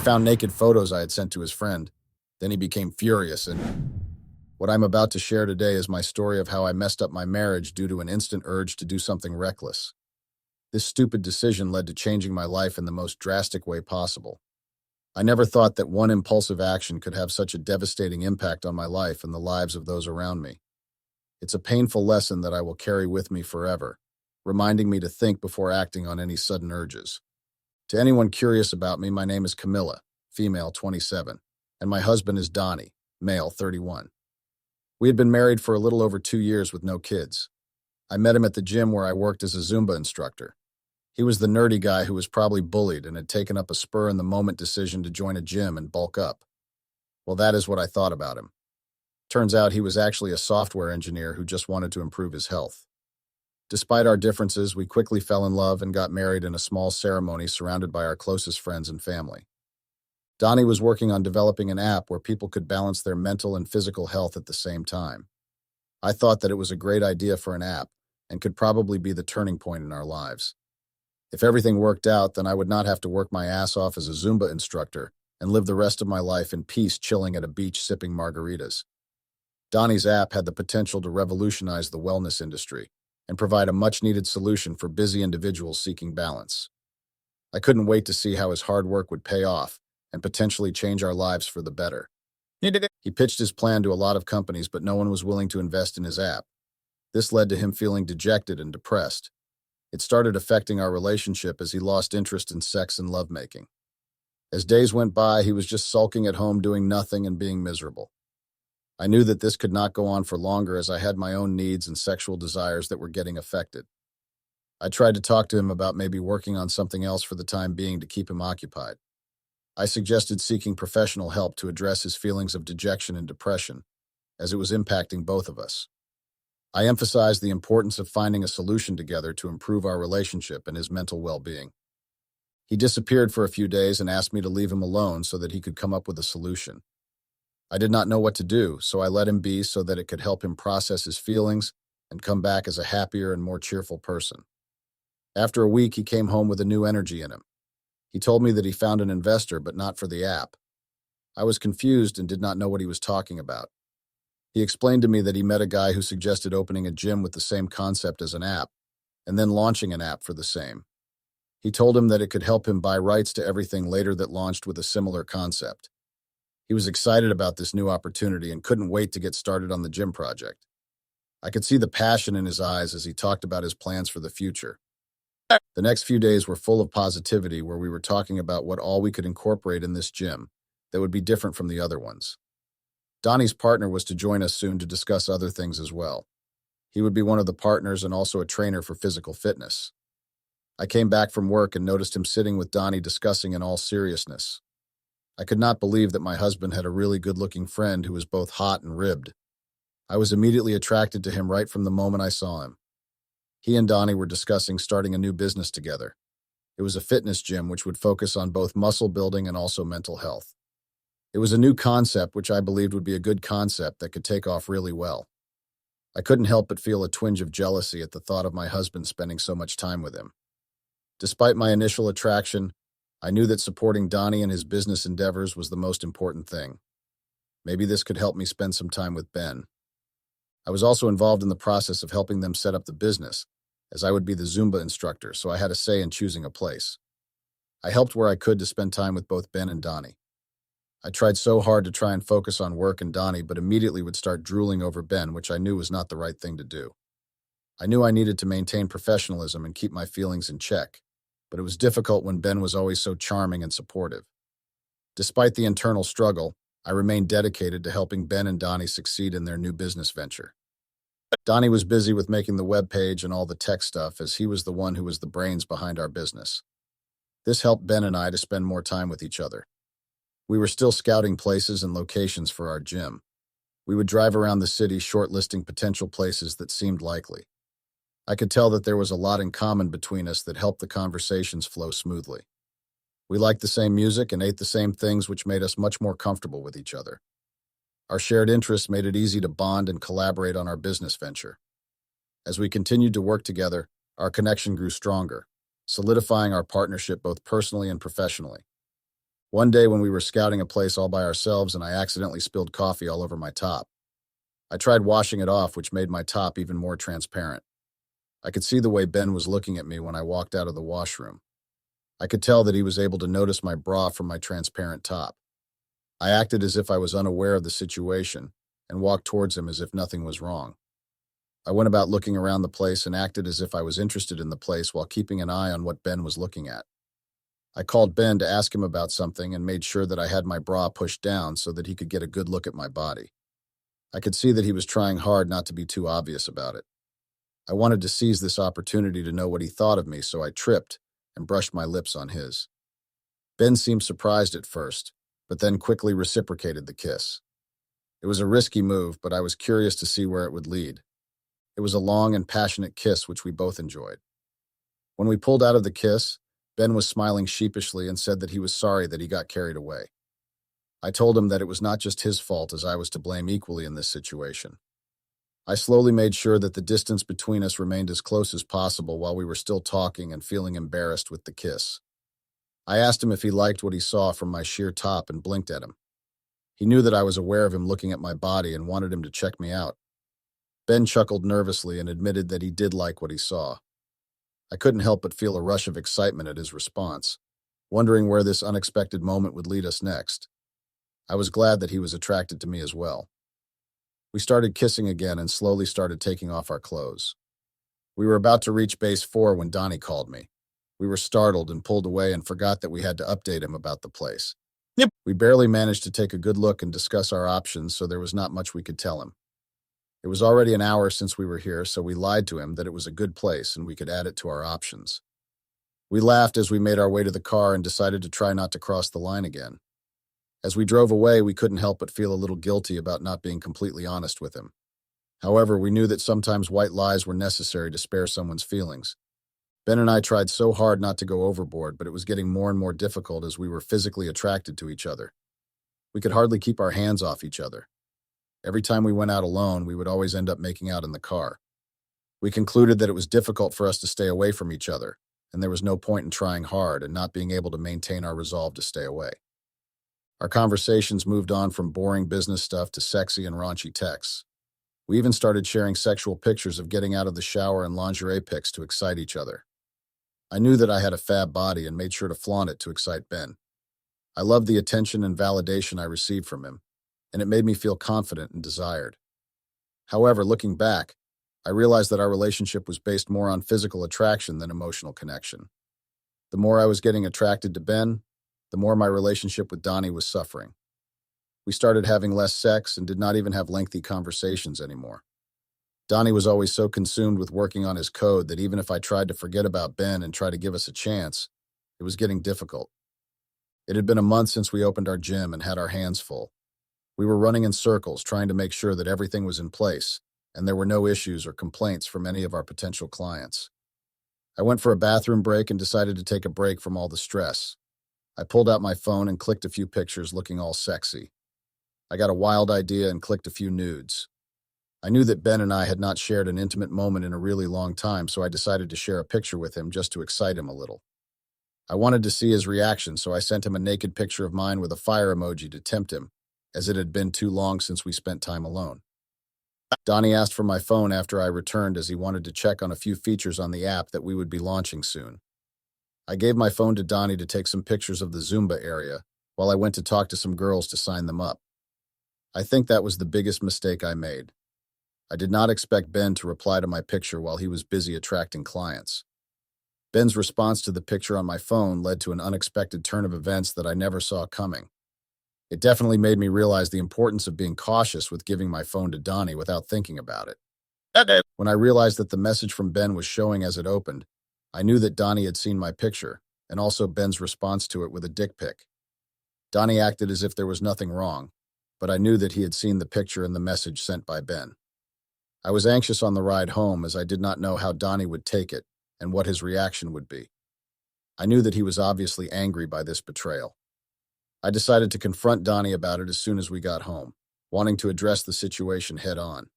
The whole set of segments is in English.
found naked photos I had sent to his friend. Then he became furious, and what I'm about to share today is my story of how I messed up my marriage due to an instant urge to do something reckless. This stupid decision led to changing my life in the most drastic way possible. I never thought that one impulsive action could have such a devastating impact on my life and the lives of those around me. It's a painful lesson that I will carry with me forever, reminding me to think before acting on any sudden urges. To anyone curious about me, my name is Camilla, female 27, and my husband is Donnie, male 31. We had been married for a little over 2 years with no kids. I met him at the gym where I worked as a Zumba instructor. He was the nerdy guy who was probably bullied and had taken up a spur-in-the-moment decision to join a gym and bulk up. Well, that is what I thought about him. Turns out he was actually a software engineer who just wanted to improve his health. Despite our differences, we quickly fell in love and got married in a small ceremony surrounded by our closest friends and family. Donnie was working on developing an app where people could balance their mental and physical health at the same time. I thought that it was a great idea for an app and could probably be the turning point in our lives. If everything worked out, then I would not have to work my ass off as a Zumba instructor and live the rest of my life in peace chilling at a beach sipping margaritas. Donnie's app had the potential to revolutionize the wellness industry and provide a much-needed solution for busy individuals seeking balance. I couldn't wait to see how his hard work would pay off and potentially change our lives for the better. He pitched his plan to a lot of companies, but no one was willing to invest in his app. This led to him feeling dejected and depressed. It started affecting our relationship as he lost interest in sex and lovemaking. As days went by, he was just sulking at home doing nothing and being miserable. I knew that this could not go on for longer as I had my own needs and sexual desires that were getting affected. I tried to talk to him about maybe working on something else for the time being to keep him occupied. I suggested seeking professional help to address his feelings of dejection and depression, as it was impacting both of us. I emphasized the importance of finding a solution together to improve our relationship and his mental well-being. He disappeared for a few days and asked me to leave him alone so that he could come up with a solution. I did not know what to do, so I let him be so that it could help him process his feelings and come back as a happier and more cheerful person. After a week, he came home with a new energy in him. He told me that he found an investor, but not for the app. I was confused and did not know what he was talking about. He explained to me that he met a guy who suggested opening a gym with the same concept as an app, and then launching an app for the same. He told him that it could help him buy rights to everything later that launched with a similar concept. He was excited about this new opportunity and couldn't wait to get started on the gym project. I could see the passion in his eyes as he talked about his plans for the future. The next few days were full of positivity where we were talking about what all we could incorporate in this gym that would be different from the other ones. Donnie's partner was to join us soon to discuss other things as well. He would be one of the partners and also a trainer for physical fitness. I came back from work and noticed him sitting with Donnie discussing in all seriousness. I could not believe that my husband had a really good-looking friend who was both hot and ribbed. I was immediately attracted to him right from the moment I saw him. He and Donnie were discussing starting a new business together. It was a fitness gym which would focus on both muscle building and also mental health. It was a new concept which I believed would be a good concept that could take off really well. I couldn't help but feel a twinge of jealousy at the thought of my husband spending so much time with him. Despite my initial attraction, I knew that supporting Donnie in his business endeavors was the most important thing. Maybe this could help me spend some time with Ben. I was also involved in the process of helping them set up the business, as I would be the Zumba instructor, so I had a say in choosing a place. I helped where I could to spend time with both Ben and Donnie. I tried so hard to try and focus on work and Donnie, but immediately would start drooling over Ben, which I knew was not the right thing to do. I knew I needed to maintain professionalism and keep my feelings in check, but it was difficult when Ben was always so charming and supportive. Despite the internal struggle, I remained dedicated to helping Ben and Donnie succeed in their new business venture. Donnie was busy with making the web page and all the tech stuff as he was the one who was the brains behind our business. This helped Ben and I to spend more time with each other. We were still scouting places and locations for our gym. We would drive around the city shortlisting potential places that seemed likely. I could tell that there was a lot in common between us that helped the conversations flow smoothly. We liked the same music and ate the same things, which made us much more comfortable with each other. Our shared interests made it easy to bond and collaborate on our business venture. As we continued to work together, our connection grew stronger, solidifying our partnership both personally and professionally. One day when we were scouting a place all by ourselves and I accidentally spilled coffee all over my top. I tried washing it off, which made my top even more transparent. I could see the way Ben was looking at me when I walked out of the washroom. I could tell that he was able to notice my bra from my transparent top. I acted as if I was unaware of the situation and walked towards him as if nothing was wrong. I went about looking around the place and acted as if I was interested in the place while keeping an eye on what Ben was looking at. I called Ben to ask him about something and made sure that I had my bra pushed down so that he could get a good look at my body. I could see that he was trying hard not to be too obvious about it. I wanted to seize this opportunity to know what he thought of me, so I tripped and brushed my lips on his. Ben seemed surprised at first, but then quickly reciprocated the kiss. It was a risky move, but I was curious to see where it would lead. It was a long and passionate kiss, which we both enjoyed. When we pulled out of the kiss, Ben was smiling sheepishly and said that he was sorry that he got carried away. I told him that it was not just his fault, as I was to blame equally in this situation. I slowly made sure that the distance between us remained as close as possible while we were still talking and feeling embarrassed with the kiss. I asked him if he liked what he saw from my sheer top and blinked at him. He knew that I was aware of him looking at my body and wanted him to check me out. Ben chuckled nervously and admitted that he did like what he saw. I couldn't help but feel a rush of excitement at his response, wondering where this unexpected moment would lead us next. I was glad that he was attracted to me as well. We started kissing again and slowly started taking off our clothes. We were about to reach base 4 when Donnie called me. We were startled and pulled away and forgot that we had to update him about the place. Yep. We barely managed to take a good look and discuss our options, so there was not much we could tell him. It was already an hour since we were here, so we lied to him that it was a good place and we could add it to our options. We laughed as we made our way to the car and decided to try not to cross the line again. As we drove away, we couldn't help but feel a little guilty about not being completely honest with him. However, we knew that sometimes white lies were necessary to spare someone's feelings. Ben and I tried so hard not to go overboard, but it was getting more and more difficult as we were physically attracted to each other. We could hardly keep our hands off each other. Every time we went out alone, we would always end up making out in the car. We concluded that it was difficult for us to stay away from each other, and there was no point in trying hard and not being able to maintain our resolve to stay away. Our conversations moved on from boring business stuff to sexy and raunchy texts. We even started sharing sexual pictures of getting out of the shower and lingerie pics to excite each other. I knew that I had a fab body and made sure to flaunt it to excite Ben. I loved the attention and validation I received from him, and it made me feel confident and desired. However, looking back, I realized that our relationship was based more on physical attraction than emotional connection. The more I was getting attracted to Ben, the more my relationship with Donnie was suffering. We started having less sex and did not even have lengthy conversations anymore. Donnie was always so consumed with working on his code that even if I tried to forget about Ben and try to give us a chance, it was getting difficult. It had been a month since we opened our gym and had our hands full. We were running in circles trying to make sure that everything was in place and there were no issues or complaints from any of our potential clients. I went for a bathroom break and decided to take a break from all the stress. I pulled out my phone and clicked a few pictures looking all sexy. I got a wild idea and clicked a few nudes. I knew that Ben and I had not shared an intimate moment in a really long time, so I decided to share a picture with him just to excite him a little. I wanted to see his reaction, so I sent him a naked picture of mine with a fire emoji to tempt him, as it had been too long since we spent time alone. Donnie asked for my phone after I returned as he wanted to check on a few features on the app that we would be launching soon. I gave my phone to Donnie to take some pictures of the Zumba area while I went to talk to some girls to sign them up. I think that was the biggest mistake I made. I did not expect Ben to reply to my picture while he was busy attracting clients. Ben's response to the picture on my phone led to an unexpected turn of events that I never saw coming. It definitely made me realize the importance of being cautious with giving my phone to Donnie without thinking about it. When I realized that the message from Ben was showing as it opened, I knew that Donnie had seen my picture, and also Ben's response to it with a dick pic. Donnie acted as if there was nothing wrong, but I knew that he had seen the picture and the message sent by Ben. I was anxious on the ride home as I did not know how Donnie would take it and what his reaction would be. I knew that he was obviously angry by this betrayal. I decided to confront Donnie about it as soon as we got home, wanting to address the situation head on.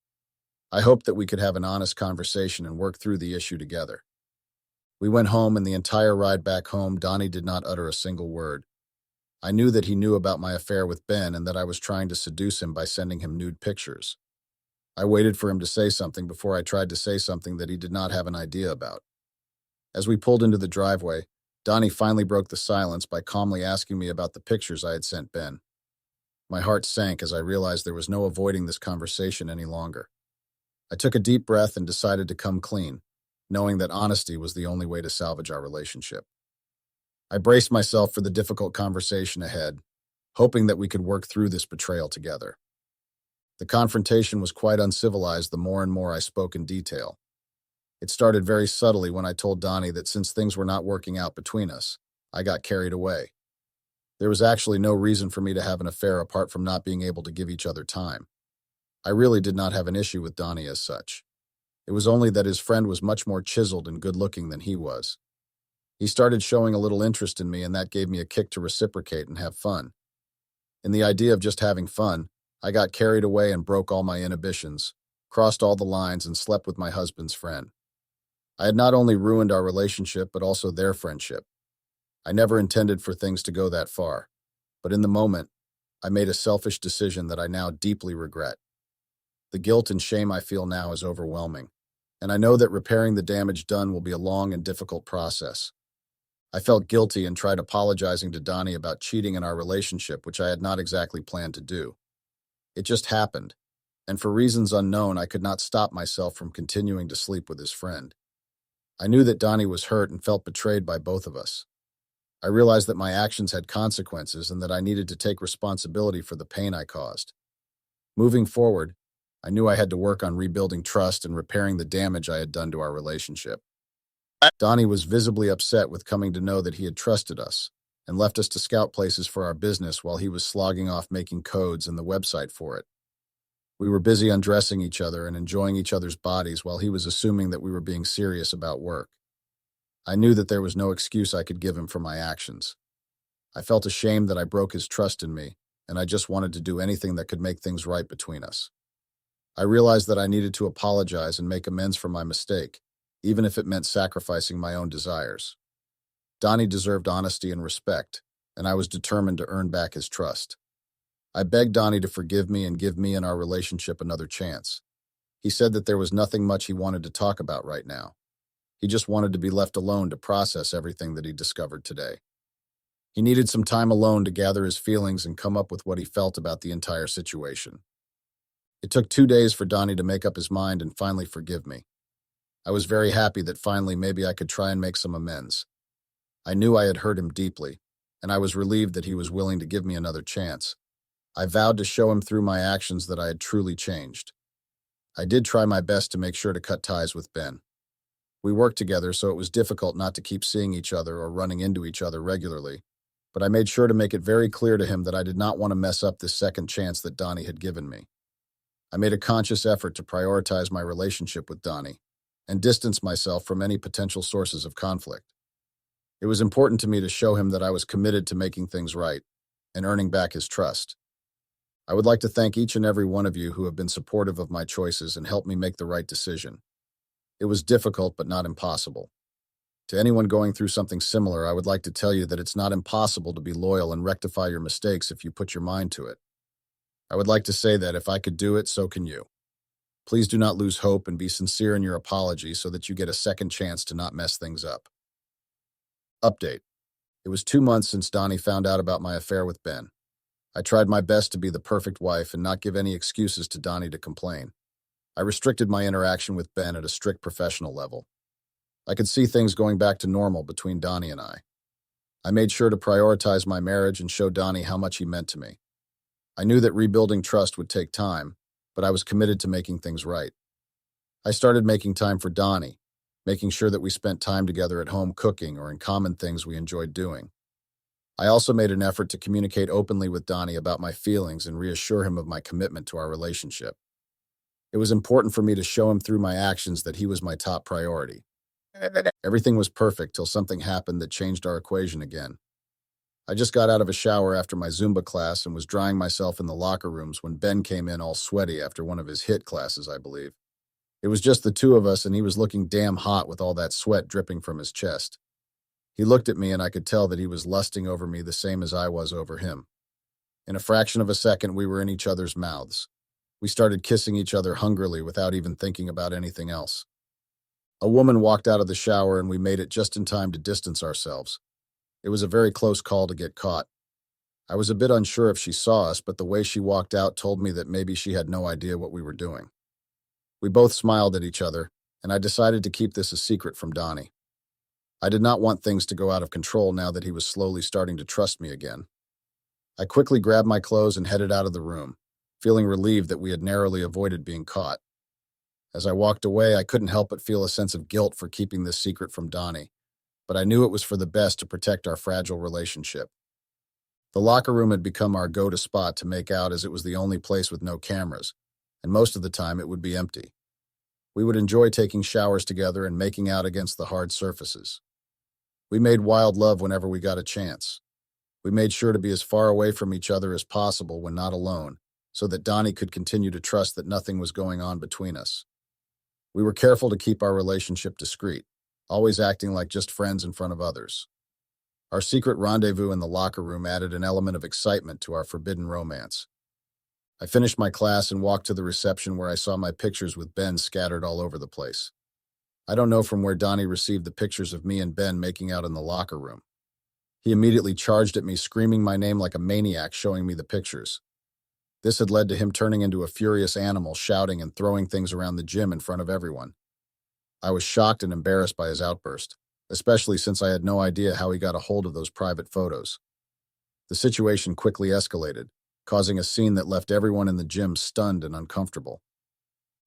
I hoped that we could have an honest conversation and work through the issue together. We went home, and the entire ride back home, Donnie did not utter a single word. I knew that he knew about my affair with Ben and that I was trying to seduce him by sending him nude pictures. I waited for him to say something before I tried to say something that he did not have an idea about. As we pulled into the driveway, Donnie finally broke the silence by calmly asking me about the pictures I had sent Ben. My heart sank as I realized there was no avoiding this conversation any longer. I took a deep breath and decided to come clean, knowing that honesty was the only way to salvage our relationship. I braced myself for the difficult conversation ahead, hoping that we could work through this betrayal together. The confrontation was quite uncivilized the more and more I spoke in detail. It started very subtly when I told Donnie that since things were not working out between us, I got carried away. There was actually no reason for me to have an affair apart from not being able to give each other time. I really did not have an issue with Donnie as such. It was only that his friend was much more chiseled and good-looking than he was. He started showing a little interest in me, and that gave me a kick to reciprocate and have fun. In the idea of just having fun, I got carried away and broke all my inhibitions, crossed all the lines, and slept with my husband's friend. I had not only ruined our relationship, but also their friendship. I never intended for things to go that far, but in the moment, I made a selfish decision that I now deeply regret. The guilt and shame I feel now is overwhelming, and I know that repairing the damage done will be a long and difficult process. I felt guilty and tried apologizing to Donnie about cheating in our relationship, which I had not exactly planned to do. It just happened, and for reasons unknown, I could not stop myself from continuing to sleep with his friend. I knew that Donnie was hurt and felt betrayed by both of us. I realized that my actions had consequences and that I needed to take responsibility for the pain I caused. Moving forward, I knew I had to work on rebuilding trust and repairing the damage I had done to our relationship. Donnie was visibly upset with coming to know that he had trusted us and left us to scout places for our business while he was slogging off making codes and the website for it. We were busy undressing each other and enjoying each other's bodies while he was assuming that we were being serious about work. I knew that there was no excuse I could give him for my actions. I felt ashamed that I broke his trust in me, and I just wanted to do anything that could make things right between us. I realized that I needed to apologize and make amends for my mistake, even if it meant sacrificing my own desires. Donnie deserved honesty and respect, and I was determined to earn back his trust. I begged Donnie to forgive me and give me and our relationship another chance. He said that there was nothing much he wanted to talk about right now. He just wanted to be left alone to process everything that he discovered today. He needed some time alone to gather his feelings and come up with what he felt about the entire situation. It took 2 days for Donnie to make up his mind and finally forgive me. I was very happy that finally maybe I could try and make some amends. I knew I had hurt him deeply, and I was relieved that he was willing to give me another chance. I vowed to show him through my actions that I had truly changed. I did try my best to make sure to cut ties with Ben. We worked together, so it was difficult not to keep seeing each other or running into each other regularly, but I made sure to make it very clear to him that I did not want to mess up this second chance that Donnie had given me. I made a conscious effort to prioritize my relationship with Donnie and distance myself from any potential sources of conflict. It was important to me to show him that I was committed to making things right and earning back his trust. I would like to thank each and every one of you who have been supportive of my choices and helped me make the right decision. It was difficult, but not impossible. To anyone going through something similar, I would like to tell you that it's not impossible to be loyal and rectify your mistakes if you put your mind to it. I would like to say that if I could do it, so can you. Please do not lose hope and be sincere in your apology so that you get a second chance to not mess things up. Update. It was 2 months since Donnie found out about my affair with Ben. I tried my best to be the perfect wife and not give any excuses to Donnie to complain. I restricted my interaction with Ben at a strict professional level. I could see things going back to normal between Donnie and I. I made sure to prioritize my marriage and show Donnie how much he meant to me. I knew that rebuilding trust would take time, but I was committed to making things right. I started making time for Donnie, making sure that we spent time together at home cooking or in common things we enjoyed doing. I also made an effort to communicate openly with Donnie about my feelings and reassure him of my commitment to our relationship. It was important for me to show him through my actions that he was my top priority. Everything was perfect till something happened that changed our equation again. I just got out of a shower after my Zumba class and was drying myself in the locker rooms when Ben came in all sweaty after one of his HIIT classes, I believe. It was just the two of us, and he was looking damn hot with all that sweat dripping from his chest. He looked at me and I could tell that he was lusting over me the same as I was over him. In a fraction of a second, we were in each other's mouths. We started kissing each other hungrily without even thinking about anything else. A woman walked out of the shower and we made it just in time to distance ourselves. It was a very close call to get caught. I was a bit unsure if she saw us, but the way she walked out told me that maybe she had no idea what we were doing. We both smiled at each other, and I decided to keep this a secret from Donnie. I did not want things to go out of control now that he was slowly starting to trust me again. I quickly grabbed my clothes and headed out of the room, feeling relieved that we had narrowly avoided being caught. As I walked away, I couldn't help but feel a sense of guilt for keeping this secret from Donnie, but I knew it was for the best to protect our fragile relationship. The locker room had become our go-to spot to make out as it was the only place with no cameras, and most of the time it would be empty. We would enjoy taking showers together and making out against the hard surfaces. We made wild love whenever we got a chance. We made sure to be as far away from each other as possible when not alone, so that Donnie could continue to trust that nothing was going on between us. We were careful to keep our relationship discreet, always acting like just friends in front of others. Our secret rendezvous in the locker room added an element of excitement to our forbidden romance. I finished my class and walked to the reception where I saw my pictures with Ben scattered all over the place. I don't know from where Donnie received the pictures of me and Ben making out in the locker room. He immediately charged at me, screaming my name like a maniac, showing me the pictures. This had led to him turning into a furious animal, shouting and throwing things around the gym in front of everyone. I was shocked and embarrassed by his outburst, especially since I had no idea how he got a hold of those private photos. The situation quickly escalated, causing a scene that left everyone in the gym stunned and uncomfortable.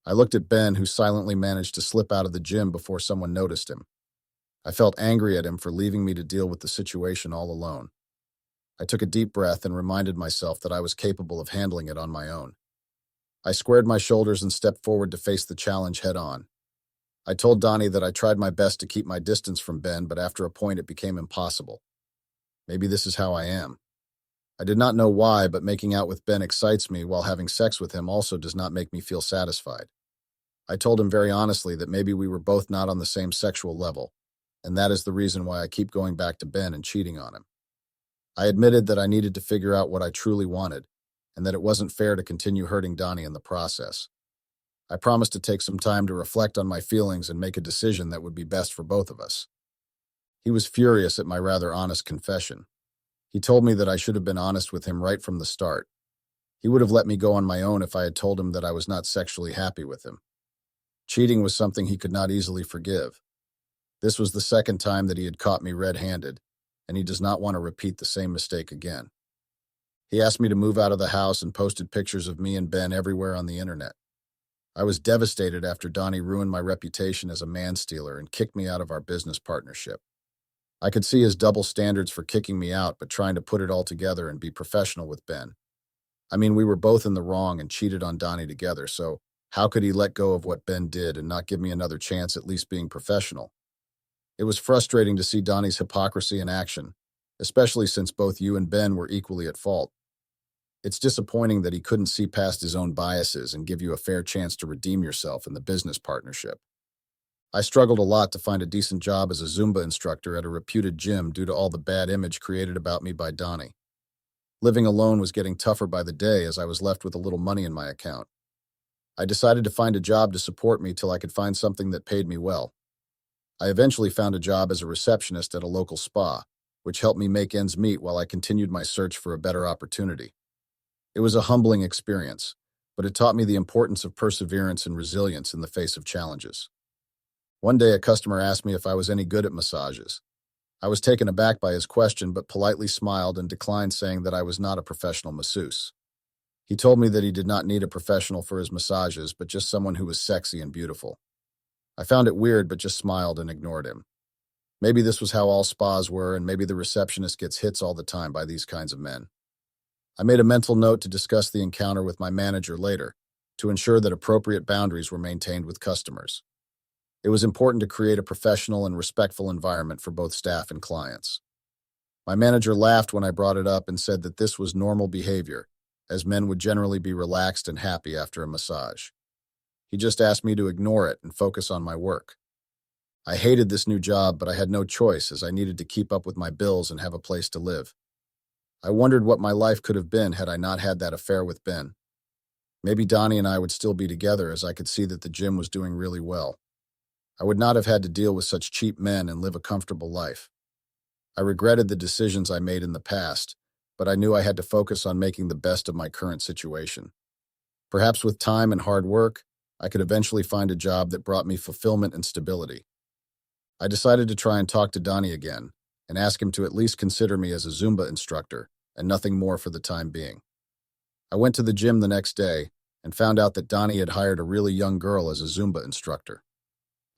I looked at Ben, who silently managed to slip out of the gym before someone noticed him. I felt angry at him for leaving me to deal with the situation all alone. I took a deep breath and reminded myself that I was capable of handling it on my own. I squared my shoulders and stepped forward to face the challenge head on. I told Donnie that I tried my best to keep my distance from Ben, but after a point it became impossible. Maybe this is how I am. I did not know why, but making out with Ben excites me, while having sex with him also does not make me feel satisfied. I told him very honestly that maybe we were both not on the same sexual level, and that is the reason why I keep going back to Ben and cheating on him. I admitted that I needed to figure out what I truly wanted, and that it wasn't fair to continue hurting Donnie in the process. I promised to take some time to reflect on my feelings and make a decision that would be best for both of us. He was furious at my rather honest confession. He told me that I should have been honest with him right from the start. He would have let me go on my own if I had told him that I was not sexually happy with him. Cheating was something he could not easily forgive. This was the second time that he had caught me red-handed, and he does not want to repeat the same mistake again. He asked me to move out of the house and posted pictures of me and Ben everywhere on the internet. I was devastated after Donnie ruined my reputation as a man-stealer and kicked me out of our business partnership. I could see his double standards for kicking me out, but trying to put it all together and be professional with Ben. I mean, we were both in the wrong and cheated on Donnie together, so how could he let go of what Ben did and not give me another chance at least being professional? It was frustrating to see Donnie's hypocrisy in action, especially since both you and Ben were equally at fault. It's disappointing that he couldn't see past his own biases and give you a fair chance to redeem yourself in the business partnership. I struggled a lot to find a decent job as a Zumba instructor at a reputed gym due to all the bad image created about me by Donnie. Living alone was getting tougher by the day as I was left with a little money in my account. I decided to find a job to support me till I could find something that paid me well. I eventually found a job as a receptionist at a local spa, which helped me make ends meet while I continued my search for a better opportunity. It was a humbling experience, but it taught me the importance of perseverance and resilience in the face of challenges. One day, a customer asked me if I was any good at massages. I was taken aback by his question, but politely smiled and declined, saying that I was not a professional masseuse. He told me that he did not need a professional for his massages, but just someone who was sexy and beautiful. I found it weird, but just smiled and ignored him. Maybe this was how all spas were, and maybe the receptionist gets hits all the time by these kinds of men. I made a mental note to discuss the encounter with my manager later, to ensure that appropriate boundaries were maintained with customers. It was important to create a professional and respectful environment for both staff and clients. My manager laughed when I brought it up and said that this was normal behavior, as men would generally be relaxed and happy after a massage. He just asked me to ignore it and focus on my work. I hated this new job, but I had no choice as I needed to keep up with my bills and have a place to live. I wondered what my life could have been had I not had that affair with Ben. Maybe Donnie and I would still be together as I could see that the gym was doing really well. I would not have had to deal with such cheap men and live a comfortable life. I regretted the decisions I made in the past, but I knew I had to focus on making the best of my current situation. Perhaps with time and hard work, I could eventually find a job that brought me fulfillment and stability. I decided to try and talk to Donnie again and ask him to at least consider me as a Zumba instructor and nothing more for the time being. I went to the gym the next day and found out that Donnie had hired a really young girl as a Zumba instructor.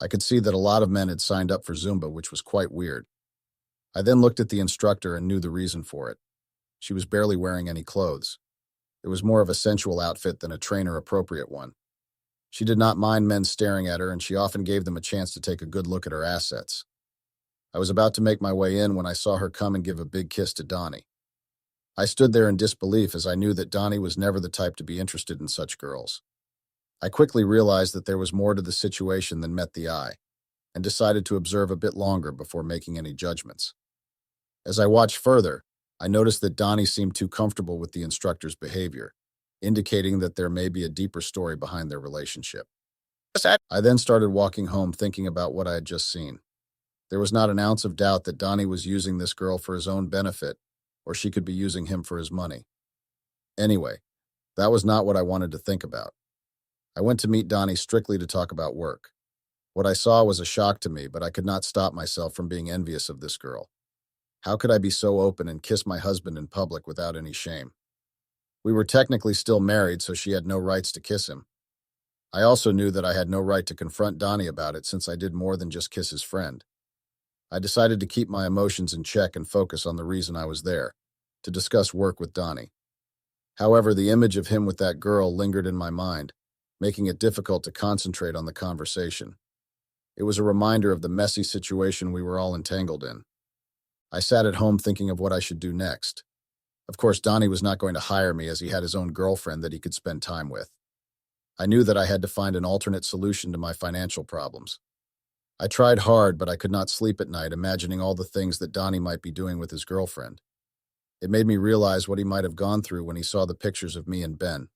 I could see that a lot of men had signed up for Zumba, which was quite weird. I then looked at the instructor and knew the reason for it. She was barely wearing any clothes. It was more of a sensual outfit than a trainer-appropriate one. She did not mind men staring at her, and she often gave them a chance to take a good look at her assets. I was about to make my way in when I saw her come and give a big kiss to Donnie. I stood there in disbelief as I knew that Donnie was never the type to be interested in such girls. I quickly realized that there was more to the situation than met the eye, and decided to observe a bit longer before making any judgments. As I watched further, I noticed that Donnie seemed too comfortable with the instructor's behavior, indicating that there may be a deeper story behind their relationship. I then started walking home thinking about what I had just seen. There was not an ounce of doubt that Donnie was using this girl for his own benefit, or she could be using him for his money. Anyway, that was not what I wanted to think about. I went to meet Donnie strictly to talk about work. What I saw was a shock to me, but I could not stop myself from being envious of this girl. How could I be so open and kiss my husband in public without any shame? We were technically still married, so she had no rights to kiss him. I also knew that I had no right to confront Donnie about it since I did more than just kiss his friend. I decided to keep my emotions in check and focus on the reason I was there, to discuss work with Donnie. However, the image of him with that girl lingered in my mind, making it difficult to concentrate on the conversation. It was a reminder of the messy situation we were all entangled in. I sat at home thinking of what I should do next. Of course, Donnie was not going to hire me as he had his own girlfriend that he could spend time with. I knew that I had to find an alternate solution to my financial problems. I tried hard, but I could not sleep at night imagining all the things that Donnie might be doing with his girlfriend. It made me realize what he might have gone through when he saw the pictures of me and Ben.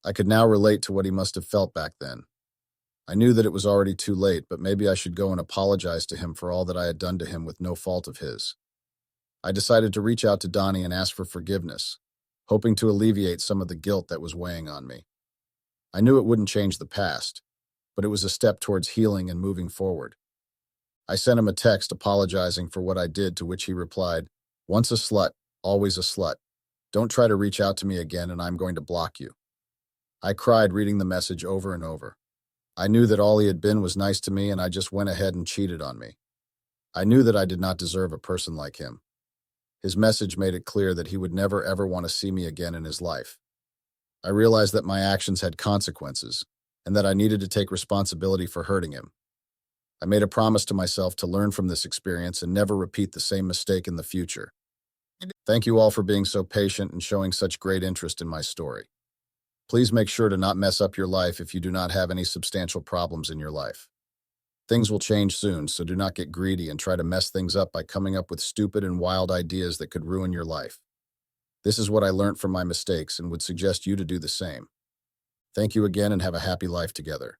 I could now relate to what he must have felt back then. I knew that it was already too late, but maybe I should go and apologize to him for all that I had done to him with no fault of his. I decided to reach out to Donnie and ask for forgiveness, hoping to alleviate some of the guilt that was weighing on me. I knew it wouldn't change the past, but it was a step towards healing and moving forward. I sent him a text apologizing for what I did, to which he replied, "Once a slut, always a slut. Don't try to reach out to me again and I'm going to block you." I cried reading the message over and over. I knew that all he had been was nice to me and I just went ahead and cheated on me. I knew that I did not deserve a person like him. His message made it clear that he would never ever want to see me again in his life. I realized that my actions had consequences and that I needed to take responsibility for hurting him. I made a promise to myself to learn from this experience and never repeat the same mistake in the future. Thank you all for being so patient and showing such great interest in my story. Please make sure to not mess up your life if you do not have any substantial problems in your life. Things will change soon, so do not get greedy and try to mess things up by coming up with stupid and wild ideas that could ruin your life. This is what I learned from my mistakes and would suggest you to do the same. Thank you again and have a happy life together.